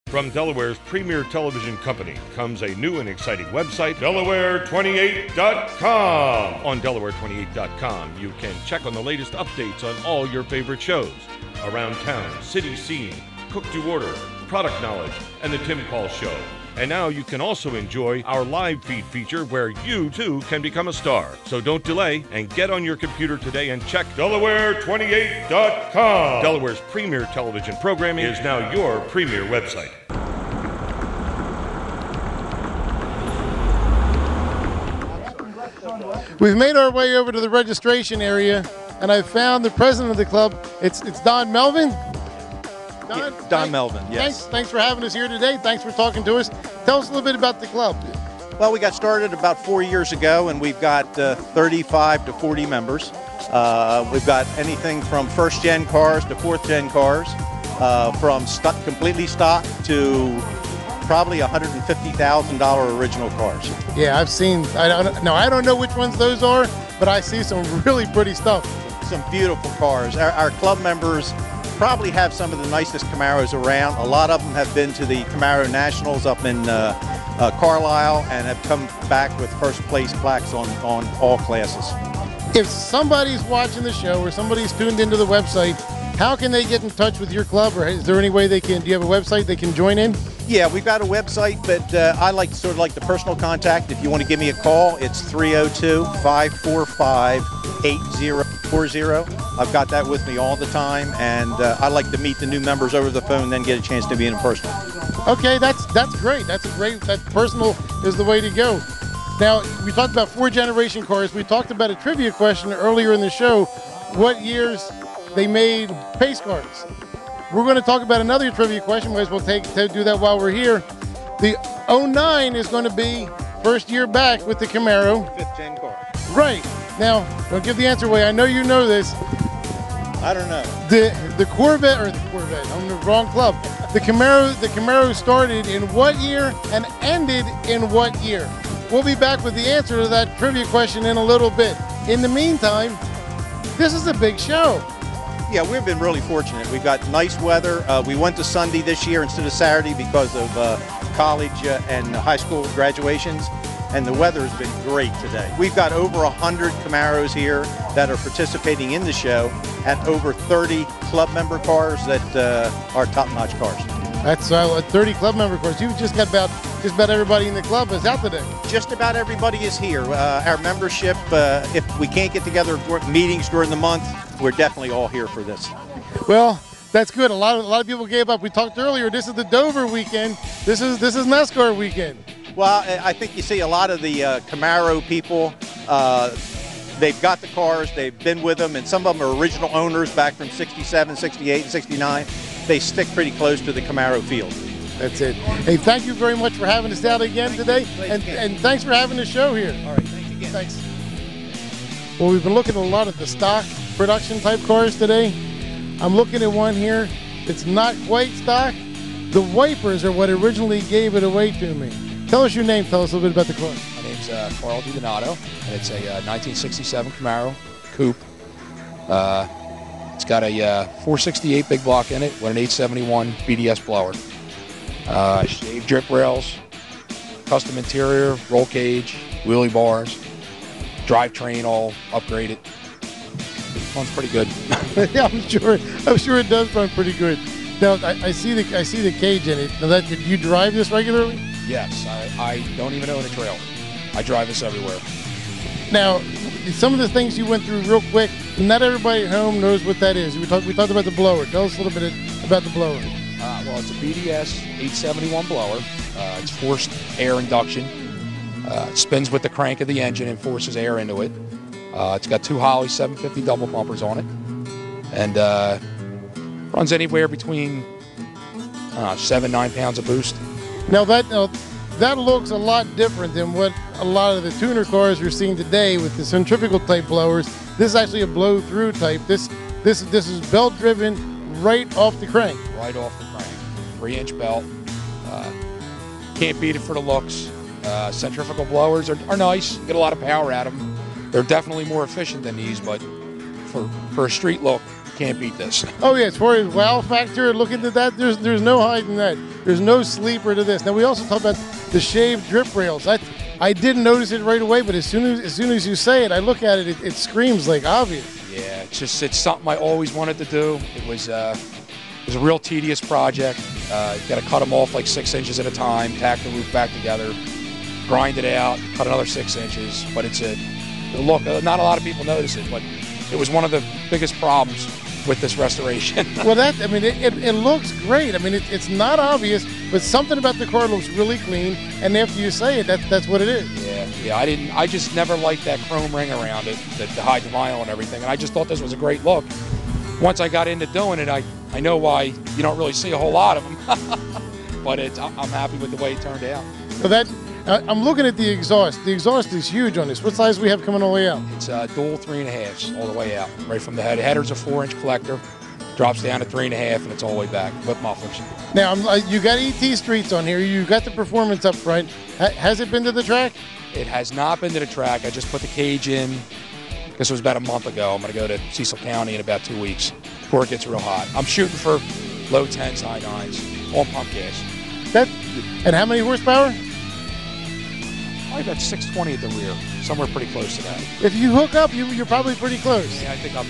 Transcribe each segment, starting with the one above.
From Delaware's premier television company comes a new and exciting website, Delaware28.com. On Delaware28.com, you can check on the latest updates on all your favorite shows. Around Town, City Scene, Cook to Order, Product Knowledge, and The Tim Paul Show. And now you can also enjoy our live feed feature where you, too, can become a star. So don't delay and get on your computer today and check Delaware28.com. Delaware's premier television programming is now your premier website. We've made our way over to the registration area, and I found the president of the club. It's Don Melvin. Don Melvin, yes. Thanks for having us here today. Thanks for talking to us. Tell us a little bit about the club. Well, we got started about 4 years ago, and we've got 35 to 40 members. We've got anything from first-gen cars to fourth-gen cars, from completely stock to probably $150,000 original cars. Yeah, I've seen. I don't know which ones those are, but I see some really pretty stuff. Some beautiful cars. Our club members probably have some of the nicest Camaros around. A lot of them have been to the Camaro Nationals up in Carlisle and have come back with first place plaques on all classes. If somebody's watching the show or somebody's tuned into the website, how can they get in touch with your club, or is there any way they can? Do you have a website they can join in? Yeah, we've got a website, but I like sort of like the personal contact. If you want to give me a call, it's 302-545-8040. I've got that with me all the time, and I like to meet the new members over the phone, then get a chance to be in person. Okay, that's great. That personal is the way to go. Now, we talked about four-generation cars. We talked about a trivia question earlier in the show. What years they made pace cars? We're going to talk about another trivia question. Might as well do that while we're here. The 09 is going to be first year back with the Camaro. Fifth-gen car. Right. Now, don't give the answer away. I know you know this. I don't know. The Corvette, I'm in the wrong club. The Camaro started in what year and ended in what year? We'll be back with the answer to that trivia question in a little bit. In the meantime, this is a big show. Yeah, we've been really fortunate. We've got nice weather. We went to Sunday this year instead of Saturday because of college and high school graduations, and the weather has been great today. We've got over 100 Camaros here that are participating in the show, and over 30 club member cars that are top-notch cars. That's 30 club member cars. You've just got about everybody in the club is out today. Just about everybody is here. Our membership, if we can't get together for meetings during the month, we're definitely all here for this. Well, that's good. A lot of people gave up. We talked earlier. This is the Dover weekend. This is NASCAR weekend. Well, I think you see a lot of the Camaro people. They've got the cars. They've been with them, and some of them are original owners back from 67, 68, and 69. They stick pretty close to the Camaro field. That's it. Hey, thank you very much for having us out again today, and thanks for having the show here. All right, thanks again. Thanks. Well, we've been looking at a lot of the stock production type cars today. I'm looking at one here. It's not quite stock. The wipers are what originally gave it away to me. Tell us your name. Tell us a little bit about the car. My name's Carl DiDonato, and it's a 1967 Camaro Coupe. It's got a 468 big block in it with an 871 BDS blower. Shaved drip rails, custom interior, roll cage, wheelie bars, drivetrain all upgraded. Runs pretty good. Yeah, I'm sure it does run pretty good. Now I see the cage in it. Now do you drive this regularly? Yes, I don't even own a trailer. I drive this everywhere. Now, some of the things you went through real quick, not everybody at home knows what that is. We talked about the blower. Tell us a little bit about the blower. Well, it's a BDS 871 blower. It's forced air induction. It spins with the crank of the engine and forces air into it. It's got two Holley 750 double bumpers on it, and runs anywhere between 7-9 pounds of boost. Now that looks a lot different than what a lot of the tuner cars you're seeing today with the centrifugal type blowers. This is actually a blow through type. This is belt driven right off the crank. Right off the crank. 3-inch belt. Can't beat it for the looks. Centrifugal blowers are nice. Get a lot of power out of them. They're definitely more efficient than these, but for a street look, can't beat this. Oh yeah, as far as wow factor, looking at that, there's no hiding that. There's no sleeper to this. Now we also talk about the shaved drip rails. I didn't notice it right away, but as soon as you say it, I look at it, it screams like obvious. Yeah, it's something I always wanted to do. It was a real tedious project. You got to cut them off like 6 inches at a time, tack the roof back together, grind it out, cut another 6 inches. But it's a look. Not a lot of people notice it, but it was one of the biggest problems with this restoration. Well, it looks great. I mean, it's not obvious, but something about the car looks really clean. And after you say it, that's what it is. Yeah. I just never liked that chrome ring around it, the hide the vinyl and everything. And I just thought this was a great look. Once I got into doing it, I know why you don't really see a whole lot of them. But I'm happy with the way it turned out. So I'm looking at the exhaust. The exhaust is huge on this. What size do we have coming all the way out? It's dual 3.5s all the way out, right from the head. The header's a 4-inch collector, drops down to 3.5, and it's all the way back with mufflers. Now, you got ET Streets on here. You got the performance up front. Has it been to the track? It has not been to the track. I just put the cage in. This was about a month ago. I'm going to go to Cecil County in about 2 weeks before it gets real hot. I'm shooting for low 10s, high 9s, on pump gas. And how many horsepower? Probably about 620 at the rear, somewhere pretty close to that. If you hook up, you're probably pretty close. Yeah, I think I'll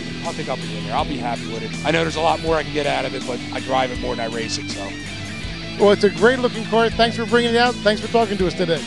be in there. I'll be happy with it. I know there's a lot more I can get out of it, but I drive it more than I race it, so. Well, it's a great looking car. Thanks for bringing it out. Thanks for talking to us today.